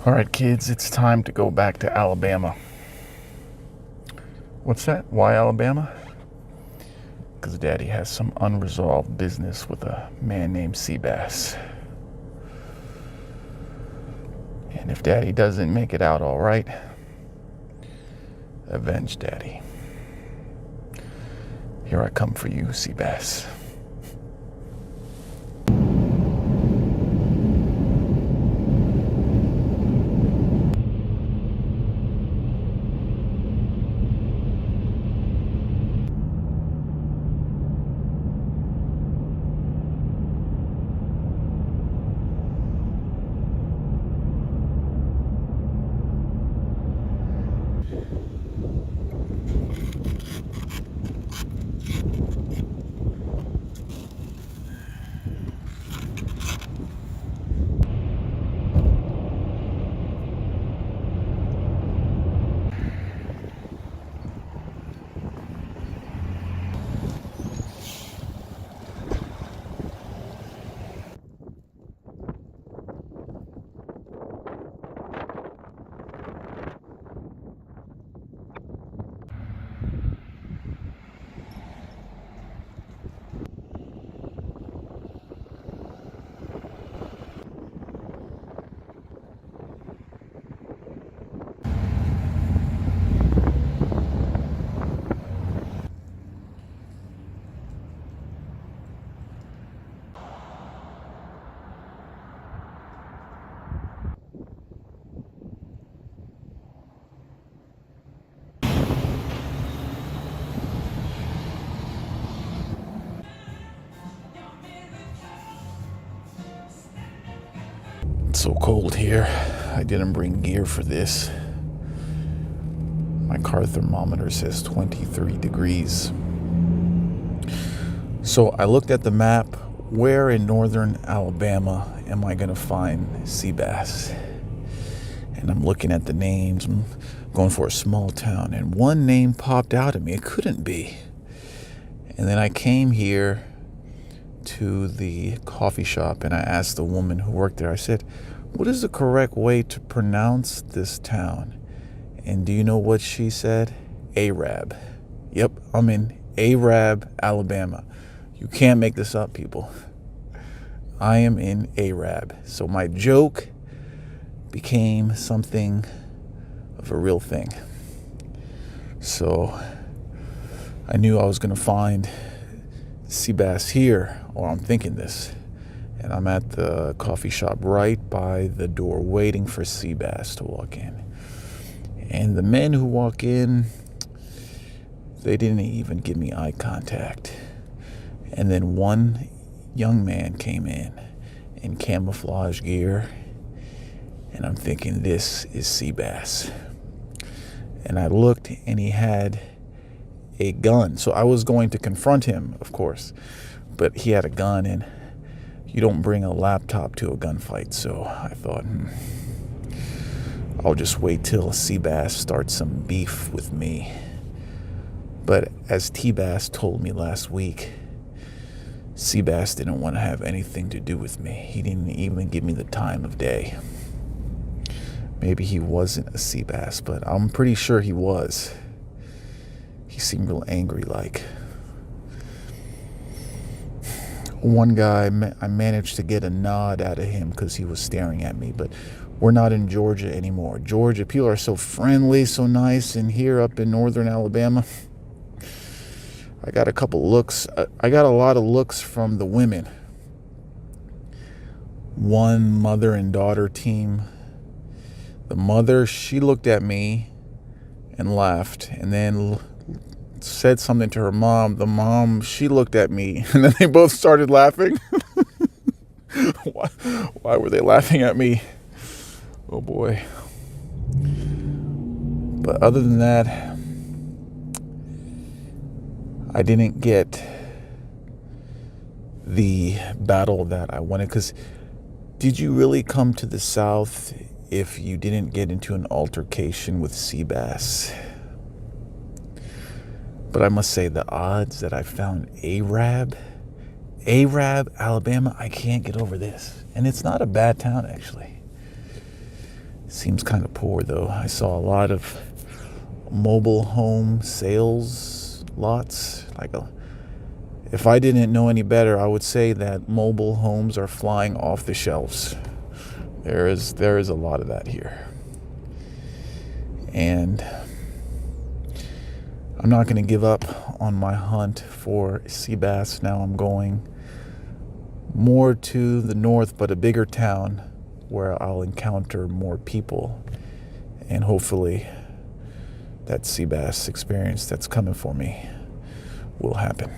All right, kids, it's time to go back to Alabama. What's that? Why Alabama? Because Daddy has some unresolved business with a man named Seabass. And if Daddy doesn't make it out all right, avenge Daddy. Here I come for you, Seabass. It's so cold here. I didn't bring gear for this. My car thermometer says 23 degrees. So I looked at the map. Where in northern Alabama am I going to find sea bass? And I'm looking at the names. I'm going for a small town. And one name popped out at me. It couldn't be. And then I came here to the coffee shop and I asked the woman who worked there, I said, what is the correct way to pronounce this town? And do you know what she said? Arab. Yep, I'm in Arab, Alabama. You can't make this up, people. I am in Arab. So my joke became something of a real thing. So I knew I was going to find sea bass here, or I'm thinking this. And I'm at the coffee shop right by the door waiting for sea bass to walk in. And the men who walk in, they didn't even give me eye contact. And then one young man came in camouflage gear. And I'm thinking, this is sea bass. And I looked and he had a gun. So I was going to confront him, of course. But he had a gun and you don't bring a laptop to a gunfight. So I thought, I'll just wait till sea bass starts some beef with me. But as T-Bass told me last week, sea bass didn't want to have anything to do with me. He didn't even give me the time of day. Maybe he wasn't a sea bass, but I'm pretty sure he was. He seemed real angry like. One guy, I managed to get a nod out of him because he was staring at me, but we're not in Georgia anymore. Georgia, people are so friendly, so nice, and here up in northern Alabama, I got a couple looks. I got a lot of looks from the women. One mother and daughter team. The mother, she looked at me and laughed, and then said something to her mom. The mom, she looked at me, and then they both started laughing. Why were they laughing at me? Oh boy. But other than that, I didn't get the battle that I wanted. Because did you really come to the South if you didn't get into an altercation with sea bass? But I must say, the odds that I found Arab, Alabama, I can't get over this. And it's not a bad town, actually. Seems kind of poor though. I saw a lot of mobile home sales lots. If I didn't know any better, I would say that mobile homes are flying off the shelves. There is a lot of that here. And I'm not going to give up on my hunt for sea bass. Now I'm going more to the north, but a bigger town where I'll encounter more people, and hopefully that sea bass experience that's coming for me will happen.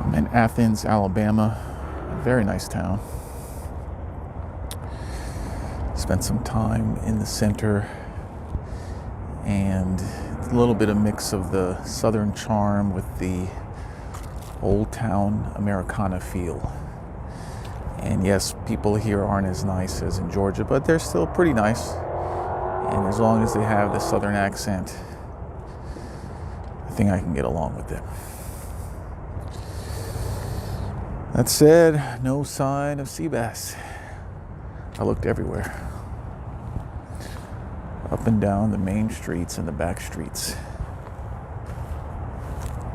I'm in Athens, Alabama. A very nice town. Spent some time in the center, and a little bit of mix of the southern charm with the old town Americana feel. And yes, people here aren't as nice as in Georgia, but they're still pretty nice. And as long as they have the southern accent, I think I can get along with it. That said, no sign of sea bass. I looked everywhere. Up and down the main streets and the back streets.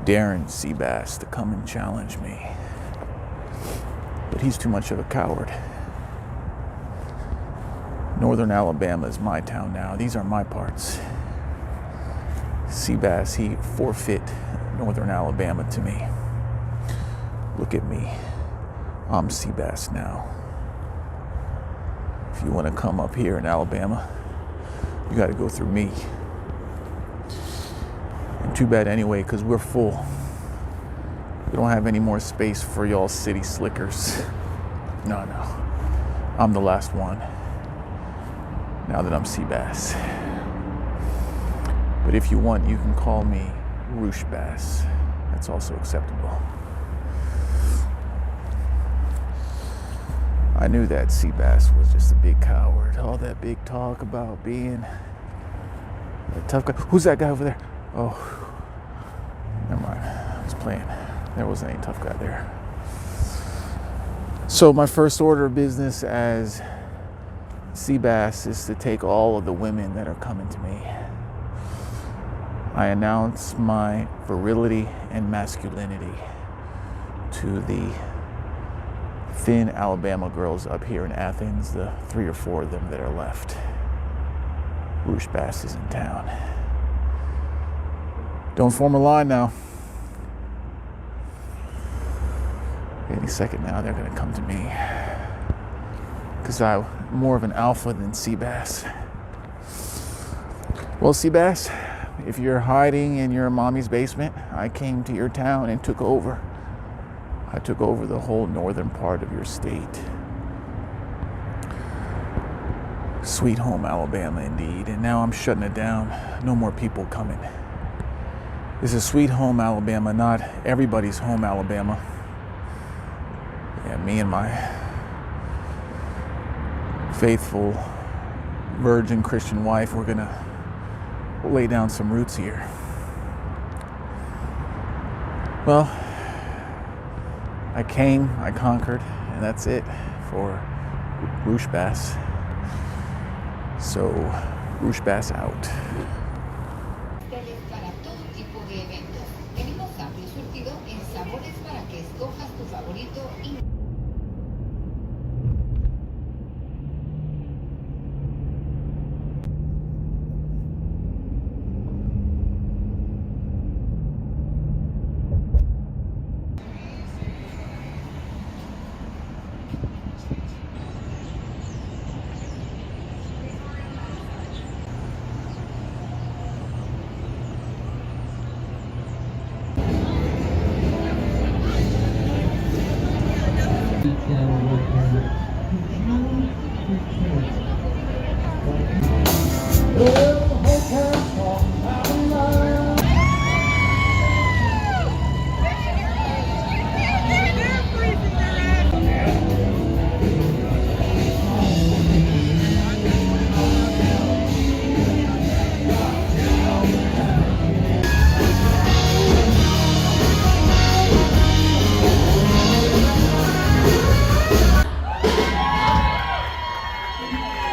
Daring sea bass to come and challenge me. But he's too much of a coward. Northern Alabama is my town now. These are my parts. Sea bass, he forfeit Northern Alabama to me. Look at me. I'm sea bass now. If you want to come up here in Alabama, you got to go through me. And too bad anyway, because we're full. We don't have any more space for y'all city slickers. No. I'm the last one. Now that I'm sea bass. But if you want, you can call me Roosh bass. That's also acceptable. I knew that sea bass was just a big coward. All that big talk about being a tough guy. Who's that guy over there? Oh, never mind. I was playing. There wasn't any tough guy there. So my first order of business as sea bass is to take all of the women that are coming to me. I announce my virility and masculinity to the thin Alabama girls up here in Athens, the 3 or 4 of them that are left. Roosh bass is in town. Don't form a line now. Any second now they're gonna come to me, because I'm more of an alpha than sea bass. Well, sea bass, if you're hiding in your mommy's basement, I came to your town and took over. I took over the whole northern part of your state. Sweet home Alabama indeed, and now I'm shutting it down. No more people coming. This is sweet home Alabama, not everybody's home Alabama. Yeah, me and my faithful virgin Christian wife, we're gonna lay down some roots here. Well, I came, I conquered, and that's it for Roosh bass. So, Roosh bass out. Para todo tipo de eventos. Tenemos amplio surtido en sabores para que escojas tu favorito y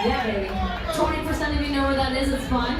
Yeah, baby. 20% of you know where that is, it's fine.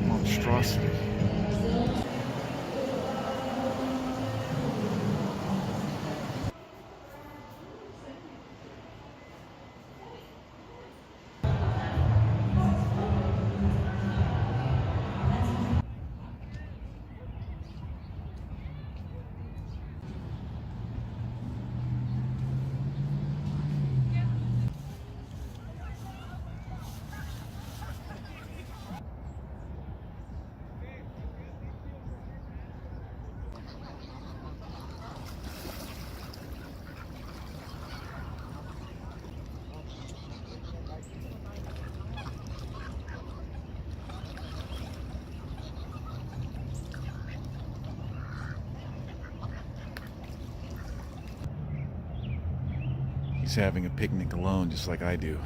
Monstrosity. He's having a picnic alone, just like I do.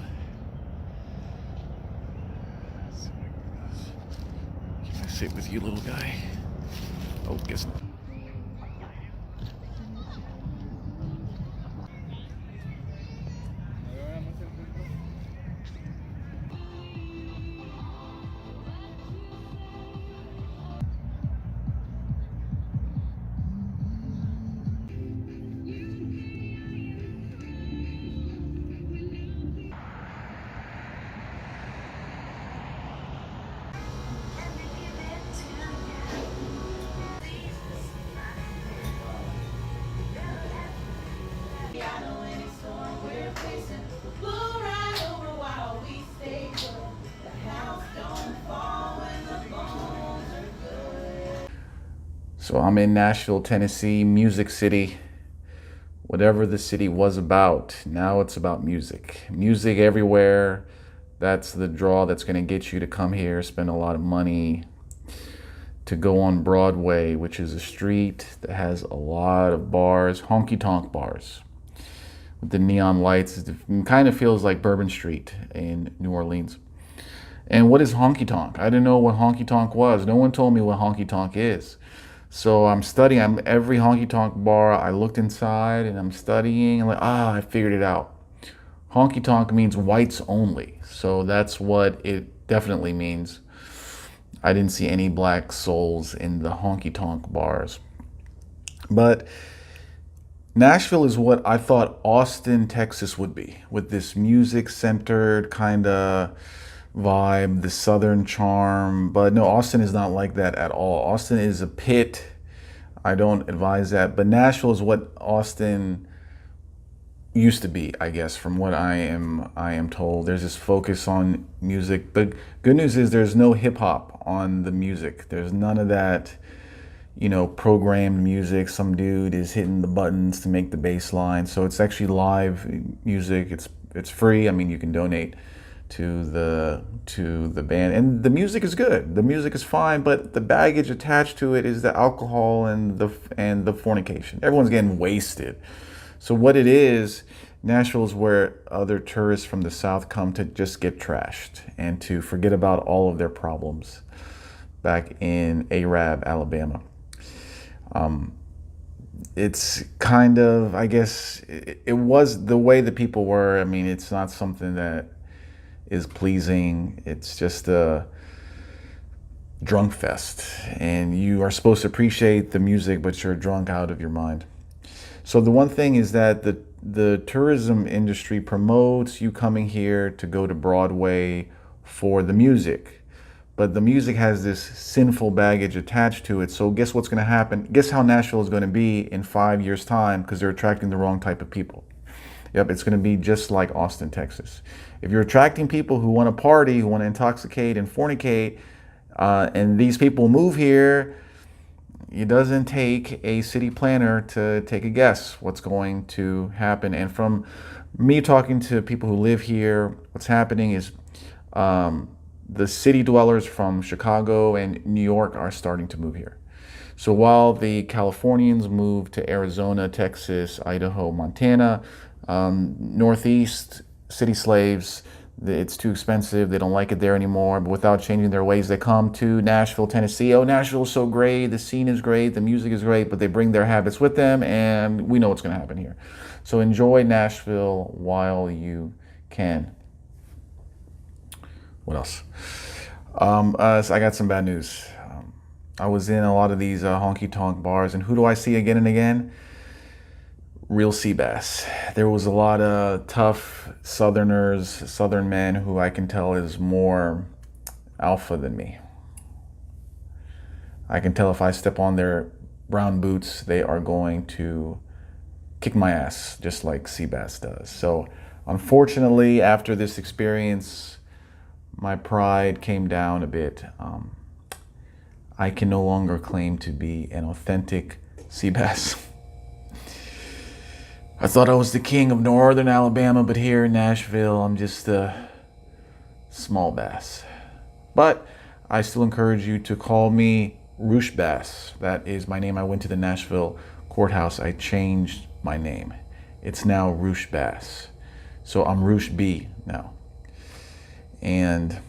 Can I sit with you, little guy? Oh, guess not. So I'm in Nashville, Tennessee, Music City. Whatever the city was about, now it's about music. Music everywhere. That's the draw that's going to get you to come here, spend a lot of money to go on Broadway, which is a street that has a lot of bars, honky-tonk bars. With the neon lights, it kind of feels like Bourbon Street in New Orleans. And what is honky-tonk? I didn't know what honky-tonk was. No one told me what honky-tonk is. So I'm studying. Every honky-tonk bar, I looked inside and I'm studying. I'm like, I figured it out. Honky-tonk means whites only. So that's what it definitely means. I didn't see any black souls in the honky-tonk bars. But Nashville is what I thought Austin, Texas would be, with this music-centered kind of vibe, the southern charm. But no, Austin is not like that at all. Austin is a pit. I don't advise that. But Nashville is what Austin used to be, I guess, from what I am told. There's this focus on music. The good news is there's no hip hop on the music. There's none of that, programmed music. Some dude is hitting the buttons to make the bass line. So it's actually live music. It's free. I mean, you can donate to the band, and the music is good. The music is fine, but the baggage attached to it is the alcohol and the fornication. Everyone's getting wasted. So what it is, Nashville is where other tourists from the South come to just get trashed and to forget about all of their problems back in Arab, Alabama. It's kind of, I guess, it was the way the people were. I mean, it's not something that is pleasing. It's just a drunk fest, and you are supposed to appreciate the music, but you're drunk out of your mind. So the one thing is that the tourism industry promotes you coming here to go to Broadway for the music, but the music has this sinful baggage attached to it. So guess what's going to happen? Guess how Nashville is going to be in 5 years' time, because they're attracting the wrong type of people. Yep, it's going to be just like Austin, Texas. If you're attracting people who want to party, who want to intoxicate and fornicate, and these people move here, it doesn't take a city planner to take a guess what's going to happen. And from me talking to people who live here, what's happening is the city dwellers from Chicago and New York are starting to move here. So while the Californians move to Arizona, Texas, Idaho, Montana, Northeast, city slaves, it's too expensive, they don't like it there anymore, but without changing their ways, they come to Nashville, Tennessee. Oh, Nashville's so great, the scene is great, the music is great, but they bring their habits with them, and we know what's going to happen here. So enjoy Nashville while you can. What else? So I got some bad news. I was in a lot of these honky-tonk bars, and who do I see again and again? Real sea bass. There was a lot of tough southern men who I can tell is more alpha than me. I can tell if I step on their brown boots, they are going to kick my ass just like sea bass does. So unfortunately, after this experience, my pride came down a bit. I can no longer claim to be an authentic sea bass. I thought I was the king of northern Alabama, but here in Nashville, I'm just a small bass. But I still encourage you to call me Roosh Bass. That is my name. I went to the Nashville courthouse. I changed my name. It's now Roosh Bass. So I'm Roosh B now. And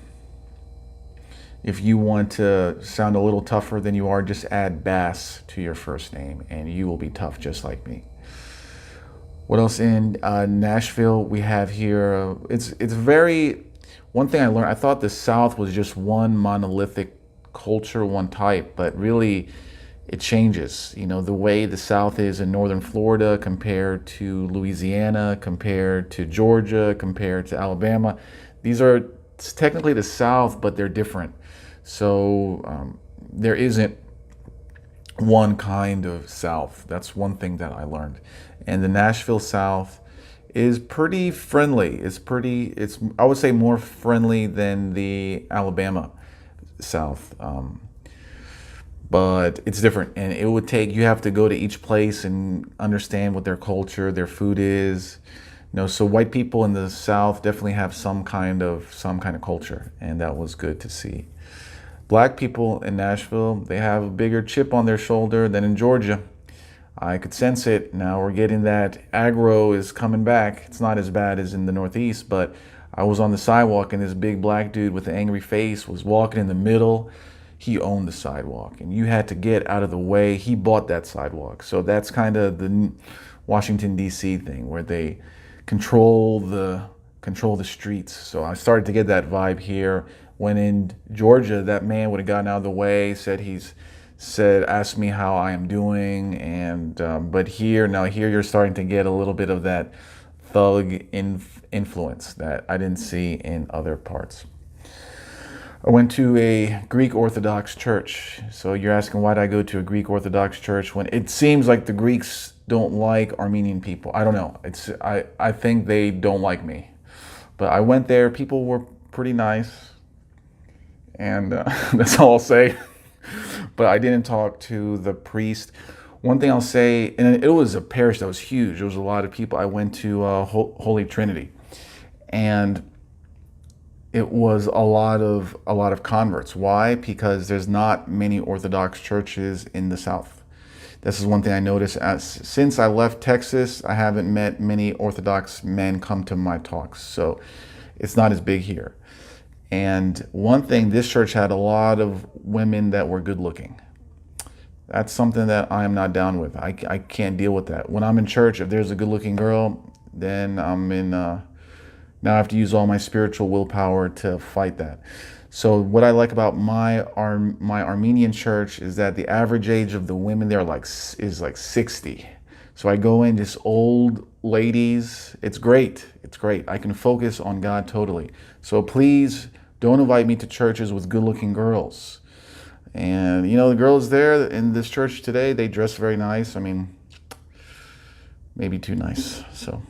if you want to sound a little tougher than you are, just add Bass to your first name and you will be tough just like me. What else in Nashville we have here? It's very, one thing I learned, I thought the South was just one monolithic culture, one type, but really it changes. You know, the way the South is in northern Florida compared to Louisiana, compared to Georgia, compared to Alabama. These are technically the South, but they're different. So there isn't one kind of South. That's one thing that I learned. And the Nashville South is pretty friendly. It's I would say more friendly than the Alabama South. but it's different, and it would take, you have to go to each place and understand what their culture, their food is. So white people in the South definitely have some kind of culture, and that was good to see. Black people in Nashville, they have a bigger chip on their shoulder than in Georgia. I could sense it. Now we're getting that aggro is coming back. It's not as bad as in the Northeast, but I was on the sidewalk and this big black dude with an angry face was walking in the middle. He owned the sidewalk and you had to get out of the way. He bought that sidewalk. So that's kind of the Washington, D.C. thing where they control the streets. So I started to get that vibe here. When in Georgia, that man would have gotten out of the way, asked me how I am doing, and but here you're starting to get a little bit of that thug influence that I didn't see in other parts. I went to a Greek Orthodox church. So you're asking, why did I go to a Greek Orthodox church when it seems like the Greeks don't like Armenian people? I don't know. I think they don't like me. But I went there. People were pretty nice. And that's all I'll say. But I didn't talk to the priest. One thing I'll say, and it was a parish that was huge. There was a lot of people. I went to Holy Trinity. And it was a lot of converts. Why? Because there's not many Orthodox churches in the South. This is one thing I noticed. Since I left Texas, I haven't met many Orthodox men come to my talks. So it's not as big here. And one thing, this church had a lot of women that were good looking. That's something that I am not down with. I can't deal with that. When I'm in church, if there's a good looking girl, then I'm in... Now I have to use all my spiritual willpower to fight that. So what I like about my Armenian church is that the average age of the women there is like 60. So I go in, just old ladies. It's great. It's great. I can focus on God totally. So please don't invite me to churches with good-looking girls. And the girls there in this church today, they dress very nice. I mean, maybe too nice. So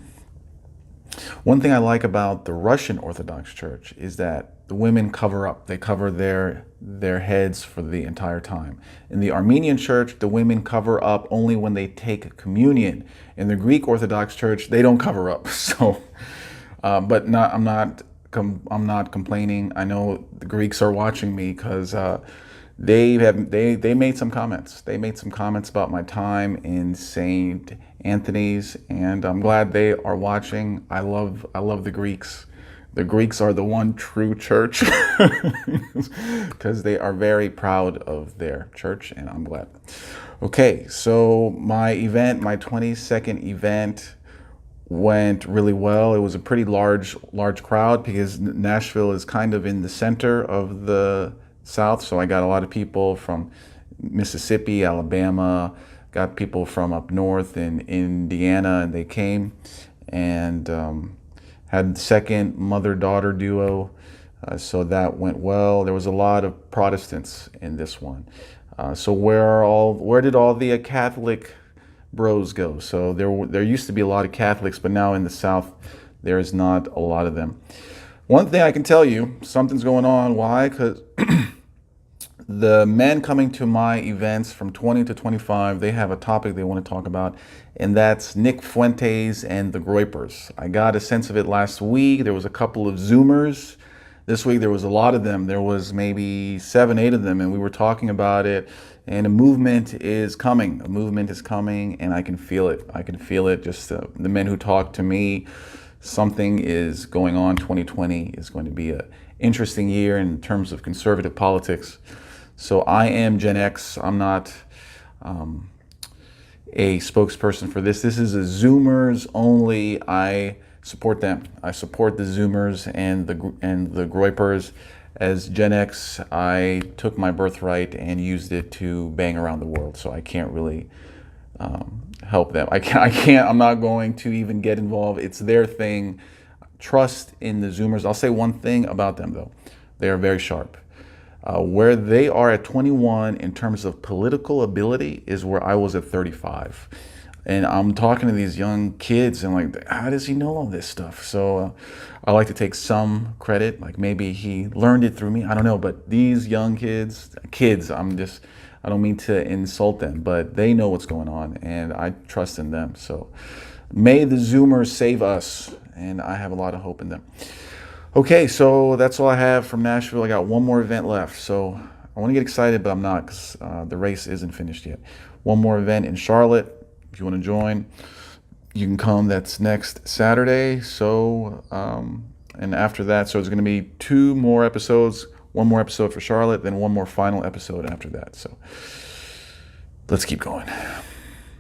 one thing I like about the Russian Orthodox Church is that the women cover up. They cover their heads for the entire time. In the Armenian Church, the women cover up only when they take communion. In the Greek Orthodox Church, they don't cover up. So, but I'm not complaining. I know the Greeks are watching me because they made some comments. They made some comments about my time in St. Anthony's, and I'm glad they are watching. I love the Greeks. The Greeks are the one true church because they are very proud of their church, and I'm glad. Okay, so my 22nd event went really well. It was a pretty large crowd because Nashville is kind of in the center of the South, so I got a lot of people from Mississippi, Alabama, got people from up north in Indiana, and they came and had second mother-daughter duo, so that went well. There was a lot of Protestants in this one. So where did all the Catholic bros go? So there used to be a lot of Catholics, but now in the South there is not a lot of them. One thing I can tell you, something's going on. Why? Because the men coming to my events from 20 to 25, they have a topic they want to talk about, and that's Nick Fuentes and the Groypers. I got a sense of it last week. There was a couple of Zoomers. This week there was a lot of them. There was maybe 7, 8 of them, and we were talking about it. And a movement is coming. A movement is coming, and I can feel it. I can feel it. Just the men who talk to me, something is going on. 2020 is going to be an interesting year in terms of conservative politics. So I am Gen X. I'm not a spokesperson for this. This is a Zoomers only. I support them. I support the Zoomers and the Groypers. As Gen X, I took my birthright and used it to bang around the world. So I can't really help them. I can't. I'm not going to even get involved. It's their thing. Trust in the Zoomers. I'll say one thing about them though. They are very sharp. Where they are at 21 in terms of political ability is where I was at 35. And I'm talking to these young kids and like, how does he know all this stuff? So I like to take some credit, like maybe he learned it through me. I don't know, but these young kids, I I don't mean to insult them, but they know what's going on, and I trust in them. So may the Zoomers save us, and I have a lot of hope in them. Okay, so that's all I have from Nashville. I got one more event left, so I want to get excited, but I'm not, because the race isn't finished yet. One more event in Charlotte. If you want to join, you can come. That's next Saturday. So, and after that, so it's going to be 2 more episodes. 1 more episode for Charlotte, then 1 more final episode after that. So let's keep going.